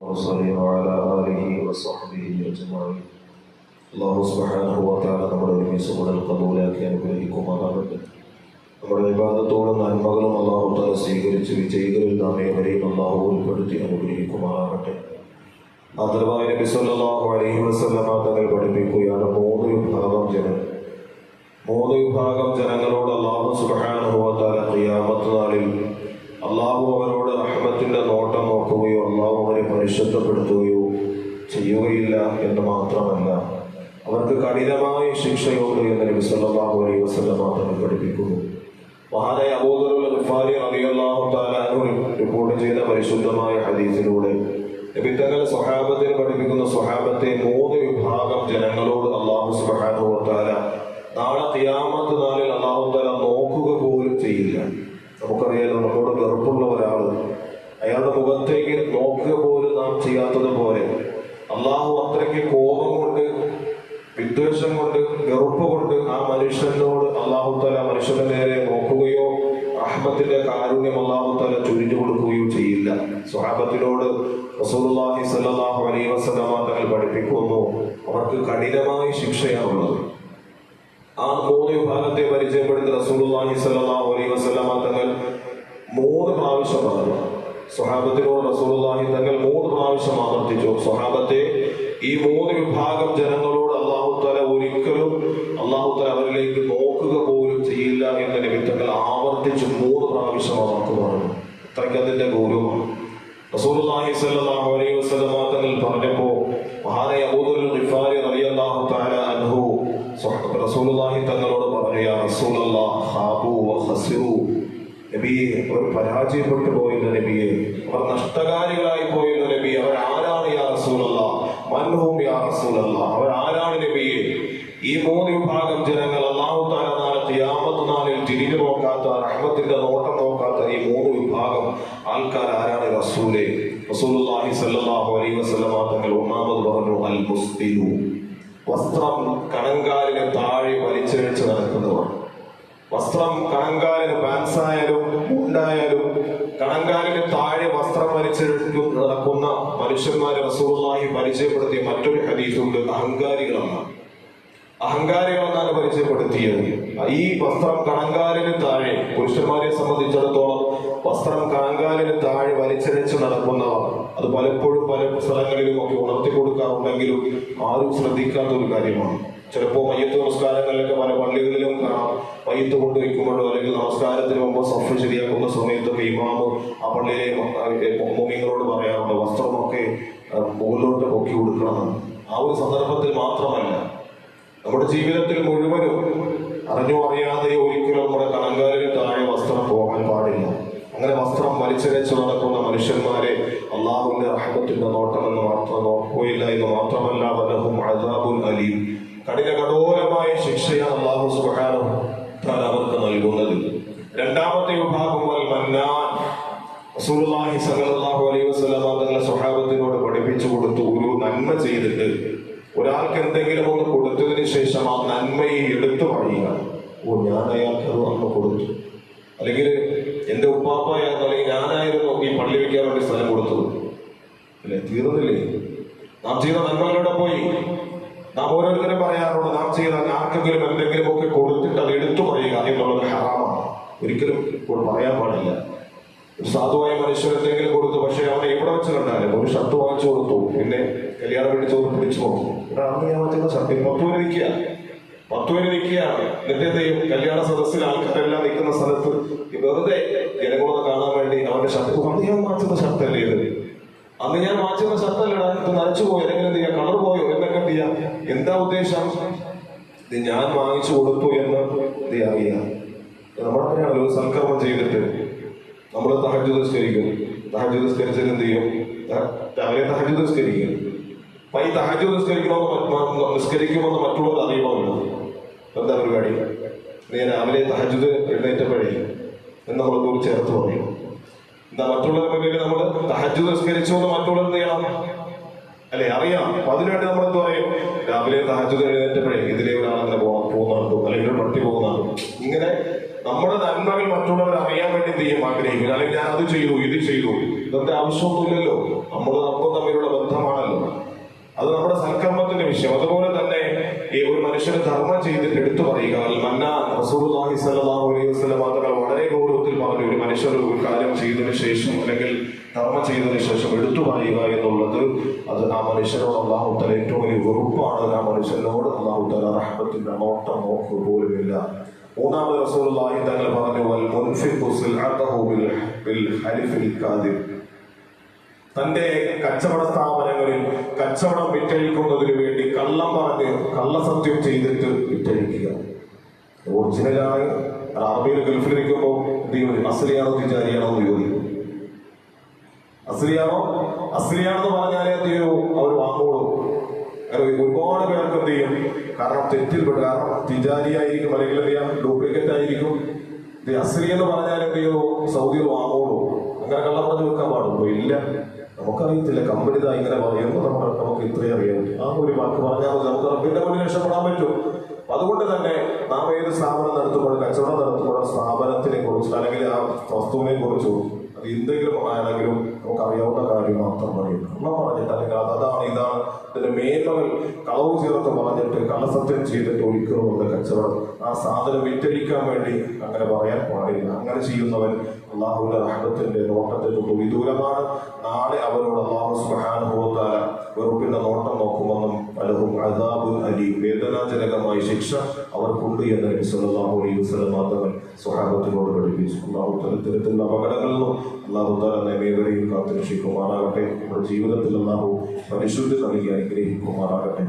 وعلى آله وصحبه أجمعين. അല്ലാഹു സുബ്ഹാനഹു വ തആല നമ്മുടെ ഒരുമിച്ചുകൂടൽ ഖബൂലാക്കി അനുഗ്രഹിക്കുമാറാകട്ടെ. നമ്മുടെ ഇബാദത്തോടും നന്മകളും അല്ലാഹു തആല സ്വീകരിച്ച് വിജയികളിൽ നാം ഏവരെയും അല്ലാഹു ഉൾപ്പെടുത്തി അനുഗ്രഹിക്കുമാറാകട്ടെ. ആദരവായ നബി സല്ലല്ലാഹു അലൈഹി വസല്ലമ തങ്ങൾ പഠിപ്പിക്കുകയാണ് മൂന്ന് വിഭാഗം ജനങ്ങളോട് അല്ലാഹു സുബ്ഹാനഹു വ തആല ഖിയാമത്ത് നാളിൽ അല്ലാഹു അവരോട് റഹ്മത്തിന്റെ നോട്ടം നോക്കുകയോ അല്ലാഹു അവരെ പരിശുദ്ധപ്പെടുത്തുകയോ ചെയ്യുകയില്ല എന്ന് മാത്രമല്ല, അവർക്ക് കഠിനമായ ശിക്ഷയോട് എന്ന് നബി സല്ലല്ലാഹു അലൈഹി വസല്ലമ തങ്ങൾ പഠിപ്പിക്കുന്നു. മഹാനായ അബൂദർ ഗിഫാരി റളിയല്ലാഹു തആല അൻഹു റിപ്പോർട്ട് ചെയ്ത പരിശുദ്ധമായ ഹദീസിലൂടെ നബി തങ്ങൾ സ്വഹാബത്തിനെ പഠിപ്പിക്കുന്ന സ്വഹാബത്തെ മൂന്ന് വിഭാഗം ജനങ്ങളോട് അല്ലാഹു സുബ്ഹാനഹു വ തആല നാളെ ഖിയാമത്ത് നാളിൽ അല്ലാഹു തആല നോക്കുക പോലും ചെയ്യില്ല. നമുക്കറിയാലോ, നമ്മളോട് വെറുപ്പുള്ള ഒരാൾ അയാളുടെ മുഖത്തേക്ക് നോക്കുക പോലും നാം ചെയ്യാത്തതുപോലെ അല്ലാഹു അത്രയ്ക്ക് കോപം കൊണ്ട്, വിദ്വേഷം കൊണ്ട്, വെറുപ്പ് കൊണ്ട് ആ മനുഷ്യനോട് അല്ലാഹു തആല മനുഷ്യന്റെ നേരെ നോക്കുകയോ റഹ്മത്തിന്റെ കാരുണ്യം അല്ലാഹു തആല ചൊരിഞ്ഞു കൊടുക്കുകയോ ചെയ്യില്ല. സ്വഹാബത്തിനോട് റസൂലുള്ളാഹി സ്വല്ലല്ലാഹു അലൈഹി വസല്ലമ തങ്ങൾ പഠിപ്പിക്കുന്നു, അവർക്ക് കഠിനമായ ശിക്ഷയാണുള്ളത്. ആ മൂന്ന് വിഭാഗത്തെ പരിചയപ്പെടുത്തി റസൂലുള്ളാഹി സ്വല്ലല്ലാഹു അലൈഹി വസല്ലമ തങ്ങൾ 3 പ്രാവശ്യം പറഞ്ഞു. സ്വഹാബത്തിനോട് റസൂലുള്ളാഹി തങ്ങൾ 3 പ്രാവശ്യം ആവർത്തിച്ചു, സ്വഹാബത്തെ ഈ 3 വിഭാഗം ജനങ്ങളോട് അല്ലാഹു തആല ഒരിക്കലും അല്ലാഹു തആല അവരിലേക്ക് നോക്കുക പോലും ചെയ്യില്ല എന്ന് നബി തങ്ങൾ ആവർത്തിച്ചു 3 പ്രാവശ്യം അവർക്ക് പറഞ്ഞു. അത്രയ്ക്ക് അതിന്റെ ഗൗരവമാണ്. റസൂലുള്ളാഹി സ്വല്ലല്ലാഹു അലൈഹി വസല്ലമ തങ്ങൾ പറഞ്ഞപ്പോൾ മഹാനായ അബൂദർ ഗിഫാരി റളിയല്ലാഹു തആല അൻഹു റസൂലുള്ളാഹി തങ്ങളോട് പറഞ്ഞു, യാ റസൂലല്ലാഹ് ഖാബു വ ഖസിറു, നബിയെ അവർ പരാജയപ്പെട്ടു പോയില്ല, നബിയെ അവർ നഷ്ടകാരികളായി പോയില്ല, നബിയെ അവർ ആരാണ് യാ റസൂലല്ലാഹ്, മൻഹും യാ റസൂലല്ലാഹ്, അവർ ആരാണ് നബിയെ? ഈ 3 വിഭാഗം ജനങ്ങൾ അല്ലാഹു തആല നാളെ ഖിയാമത്ത് നാളിൽ തിരിഞ്ഞു നോക്കാത്ത, റഹ്മത്തിന്റെ നോട്ടം നോക്കാത്ത ഈ 3 വിഭാഗം ആൾക്കാർ ആരാണ് റസൂലേ? റസൂലുള്ളാഹി സ്വല്ലല്ലാഹു അലൈഹി വസല്ലമ തങ്ങൾ ഒന്നാമത് പറഞ്ഞു, അൽ മുസ്തിലു, വസ്ത്രം കണങ്കാലിന് താഴെ വലിച്ചിഴച്ച് നടക്കുന്നവർ. വസ്ത്രം കണങ്കാലിന് പാൻസായാലും മുണ്ടായാലും കണങ്കാലിന് താഴെ വസ്ത്രം വലിച്ചിഴച്ചു നടക്കുന്ന മനുഷ്യന്മാരെ റസൂലുള്ളാഹി പരിചയപ്പെടുത്തിയ മറ്റൊരു ഹദീസുണ്ട്, അഹങ്കാരികളെന്നാണ് പരിചയപ്പെടുത്തിയത്. ഈ വസ്ത്രം കണങ്കാലിന് താഴെ, പുരുഷന്മാരെ സംബന്ധിച്ചിടത്തോളം വസ്ത്രം കണങ്കാലിന് താഴെ വലിച്ചിഴച്ച് നടക്കുന്നവർ, അത് പലപ്പോഴും പല സ്ഥലങ്ങളിലും ഒക്കെ ഉണർത്തി കൊടുക്കാറുണ്ടെങ്കിലും ആരും ശ്രദ്ധിക്കാത്ത ഒരു കാര്യമാണ്. ചിലപ്പോൾ മയ്യത്ത് നമസ്കാരങ്ങളിലൊക്കെ പല പള്ളികളിലും കാണാം, മയ്യത്ത് കൊണ്ടുവയ്ക്കുമ്പോഴോ അല്ലെങ്കിൽ നമസ്കാരത്തിന് മുമ്പ് സഫ് ശരിയാക്കുന്ന സമയത്തൊക്കെ ഇമാമ് ആ പള്ളിയിലെ മുഅ്മിനീങ്ങളോട് പറയാറുണ്ട്, വസ്ത്രമൊക്കെ മുകളിലോട്ട് പൊക്കി കൊടുക്കണമെന്ന്. ആ ഒരു സന്ദർഭത്തിൽ മാത്രമല്ല, നമ്മുടെ ജീവിതത്തിൽ മുഴുവനും അറിഞ്ഞോ അറിയാതെയോ ഒരിക്കലും നമ്മുടെ കണങ്കാലിന് താഴെ വസ്ത്രം പോകാൻ പാടില്ല. അങ്ങനെ വസ്ത്രം വലിച്ചിഴച്ച് നടക്കുന്ന മനുഷ്യന്മാരെ അല്ലാഹുവിന്റെ റഹ്മത്തിന്റെ നോട്ടമെന്ന് മാത്രം നോക്കുകയില്ല എന്ന് മാത്രമല്ല, വലഹും അദാബുൻ അലീം, കഠോരമായ ശിക്ഷയാണ് അല്ലാഹു സുബ്ഹാനഹു തആല അവർക്ക് നൽകുന്നത്. രണ്ടാമത്തെ വിഭാഗം വൽ മന്നാൻ. റസൂലുള്ളാഹി സ്വല്ലല്ലാഹു അലൈഹി വസല്ലമ തങ്ങളുടെ സ്വഹാബത്തിനോട് പഠിപ്പിച്ചു കൊടുത്തു, ഒരു നന്മ ചെയ്തിട്ട് ഒരാൾക്ക് എന്തെങ്കിലും ഒന്ന് കൊടുത്തതിന് ശേഷം ആ നന്മയെ എടുത്തു പറയുക. ഞാൻ അയാൾക്ക് അത് അന്ന് കൊടുത്തു, അല്ലെങ്കിൽ എന്റെ ഉപ്പാപ്പയായിരുന്നു, അല്ലെങ്കിൽ ഞാനായിരുന്നു ഈ പള്ളി വെക്കാൻ വേണ്ടി സ്ഥലം കൊടുത്തത്, അല്ലെ? തീർന്നില്ലേ? നാം ചെയ്ത നന്മകളുടെ പോയി. നാം ഓരോരുത്തരും പറയാറുണ്ട്, നാം ചെയ്ത ആർക്കെങ്കിലും എന്തെങ്കിലും ഒക്കെ കൊടുത്തിട്ട് അത് എടുത്തു പറയുക എന്നുള്ളത് ഹറാമാണ്. ഒരിക്കലും പറയാൻ പാടില്ല. ഒരു സാധുവായ മനുഷ്യർ എന്തെങ്കിലും കൊടുത്തു, പക്ഷെ അവനെ എവിടെ വെച്ച് കണ്ടാലും ഒരു ഷർട്ട് വാങ്ങിച്ചു കൊടുത്തു, പിന്നെ കല്യാണം വേണ്ടി ചോറ് പിടിച്ചു നോക്കും, ഇവിടെ അന്ന് ഞാൻ വെച്ചുള്ള ഷർട്ട് 10 പേര് നിൽക്കുകയാണ്. എന്നിട്ട് കല്യാണ സദസ്സിൽ ആൾക്കാരെല്ലാം നിൽക്കുന്ന സ്ഥലത്ത് വെറുതെ ജനങ്ങളൊന്ന് കാണാൻ വേണ്ടി അവന്റെ ഷർട്ട്, അന്ന് ഞാൻ വാങ്ങിച്ചുന്ന ഷർട്ടല്ലേ ഇത്, അന്ന് ഞാൻ വാങ്ങിച്ചുന്ന ഷർട്ടല്ലടാ, ഇത് നനച്ചു പോയോ, അല്ലെങ്കിൽ എന്ത് ചെയ്യാം, കളർ പോയോ എന്നൊക്കെ എന്ത് ചെയ്യാം. എന്താ ഉദ്ദേശം? ഇത് ഞാൻ വാങ്ങിച്ചു കൊടുത്തു എന്ന് എന്ത് അറിയാം. നമ്മളങ്ങനെയാണല്ലോ ഒരു സൽക്കർമ്മം ചെയ്തിട്ട് നമ്മൾ തഹജ്ജുദ് നിസ്കരിക്കും. തഹജ്ജുദ് നിസ്കരിച്ചിട്ട് എന്ത് ചെയ്യും? രാവിലെ തഹജ്ജുദ് നിസ്കരിക്കും. അപ്പൊ ഈ തഹജ്ജുദ് നിസ്കരിക്കുമെന്ന് മറ്റുള്ളവർ അറിയണമല്ലോ. എന്താ പരിപാടി? നീ രാവിലെ തഹജ്ജുദ് എഴുന്നേറ്റപ്പോഴേ എന്ന് നമ്മൾ കൂടി ചേർത്ത് പറയും. എന്താ മറ്റുള്ളവരുടെ മുന്നിൽ നമ്മൾ തഹജ്ജുദ് നിസ്കരിച്ചു എന്ന് മറ്റുള്ളവർ എന്ത് ചെയ്യണം, അല്ലെ? അറിയാം. അപ്പൊ അതിനുവേണ്ടി നമ്മൾ എന്ത് പറയും? രാവിലെ തഹജ്ജുദ് എഴുന്നേറ്റപ്പോഴേ ഇതിലെ ഒരാളങ്ങനെ പോകുന്നുണ്ടോ, അല്ലെങ്കിൽ പട്ടി പോകുന്നുണ്ടോ, ഇങ്ങനെ നമ്മുടെ നന്മകൾ മറ്റുള്ളവർ അറിയാൻ വേണ്ടി എന്ത് ചെയ്യും, ആഗ്രഹിക്കും. അല്ലെങ്കിൽ ഞാൻ അത് ചെയ്തു, ഇത് ചെയ്തു, ഇതൊക്കെ ആവശ്യമൊന്നുമില്ലല്ലോ. നമ്മൾ തമ്മിൽ മനുഷ്യന് ധർമ്മം ചെയ്തിട്ട് എടുത്തു പറയുക. മന്നാൻ റസൂലുള്ളാഹി സ്വല്ലല്ലാഹു അലൈഹി വസല്ലം തങ്ങൾ വളരെ ഗൗരവത്തിൽ പറഞ്ഞു, ഒരു മനുഷ്യർ ഒരു കാര്യം ചെയ്തതിനു ശേഷം അല്ലെങ്കിൽ ധർമ്മം ചെയ്തതിനു ശേഷം എടുത്തു പറയുക എന്നുള്ളത് അത് ആ മനുഷ്യനോട് അല്ലാഹു തആല ഏറ്റവും വലിയ വെറുപ്പാണ്. ആ മനുഷ്യനോട് അല്ലാഹു തആല റഹ്മത്തിന്റെ നോട്ടം നോക്കുക പോലുമില്ല. മൂന്നാമത് റസൂലുള്ളാഹി തങ്ങൾ പറഞ്ഞു, വൽ മുൻഫിഖു സിൽഅതഹു ബിൽ ഹലിഫിൽ കാദിബ്. തന്റെ കച്ചവട സ്ഥാപനങ്ങളിൽ കച്ചവടം വിറ്റഴിക്കുന്നതിന് വേണ്ടി കള്ളം പറഞ്ഞ് കള്ളസത്യം ചെയ്തിട്ട് വിറ്റഴിക്കുക. ഒറിജിനലാണ് അറബിയിൽ ഗൾഫിലിരിക്കുമ്പോൾ അസ്ലിയാണോ തിജാരിയാണോ എന്ന് ചോദിക്കും. അസ്ലിയാണെന്ന് പറഞ്ഞാലേ എന്ത് ചെയ്യൂ, അവർ വാങ്ങുള്ളൂ. ഒരുപാട് പേർക്ക് എന്ത് ചെയ്യും, കാരണം തെറ്റിൽപ്പെട്ടു. കാരണം തിജാരിയായിരിക്കും, അല്ലെങ്കിൽ എന്ത് ചെയ്യാം, ഡ്യൂപ്ലിക്കേറ്റ് ആയിരിക്കും. ഇത് അസ്ലി എന്ന് പറഞ്ഞാൽ എന്ത് ചെയ്യൂ, സൗദിയിൽ വാങ്ങുള്ളൂ. അങ്ങനെ കള്ളം പറഞ്ഞു വെക്കാൻ പാടുള്ളൂ? ഇല്ല, നമുക്കറിയത്തില്ല, കമ്പനി ഇങ്ങനെ പറയുമ്പോൾ നമുക്ക് ഇത്രയും അറിയാം. ആ ഒരു വാക്ക് പറഞ്ഞാൽ മതി, നമുക്ക് റബ്ബിന്റെ മുന്നിൽ രക്ഷപ്പെടാൻ പറ്റും. അതുകൊണ്ട് തന്നെ നാം ഏത് സ്ഥാപനം നടത്തുമ്പോൾ, കച്ചവടം നടത്തുമ്പോൾ സ്ഥാപനത്തിനെ കുറിച്ച് അല്ലെങ്കിൽ ആ വസ്തുവിനെ കുറിച്ചോ അത് എന്തെങ്കിലും ആണെങ്കിലും നമുക്ക് അറിയാവുന്ന കാര്യം മാത്രം പറയും. നമ്മൾ പറഞ്ഞിട്ട് അല്ലെങ്കിൽ അതാണ് ഇതാണ് ഇതിന്റെ മേന്മകൾ കളവ് ചേർത്ത് പറഞ്ഞിട്ട് കള്ളസത്യം ചെയ്തിട്ട് ഒരിക്കലും നമ്മുടെ കച്ചവടം ആ സാധനം വിറ്റഴിക്കാൻ വേണ്ടി അങ്ങനെ പറയാൻ പാടില്ല. അങ്ങനെ ചെയ്യുന്നവൻ അള്ളാഹുവിന്റെ റഹ്മത്തിന്റെ നോട്ടത്തിൽ തൊട്ട് വിദൂരമാണ്. നാളെ അവരോട് അല്ലാഹു സുബ്ഹാനഹു വ തആല വെറുപ്പിന്റെ നോട്ടം നോക്കുമെന്നും അലഹും അദാബുൻ അലീം, വേദനാജനകമായ ശിക്ഷ അവർക്കുണ്ട് എന്ന് നബി സല്ലല്ലാഹു അലൈഹി വസല്ലം തങ്ങൾ സ്വഹാബത്തിനോട് പഠിപ്പിച്ചു. അല്ലാഹു തആല ഇത്തരത്തിലുള്ള അപകടങ്ങളിൽ നിന്നും അല്ലാഹു തആല നമ്മേവരെയും കാത്തുരക്ഷിക്കുമാറാകട്ടെ. നമ്മുടെ ജീവിതത്തിൽ അല്ലാഹു പരിശുദ്ധി നൽകി അനുഗ്രഹിക്കുമാറാകട്ടെ.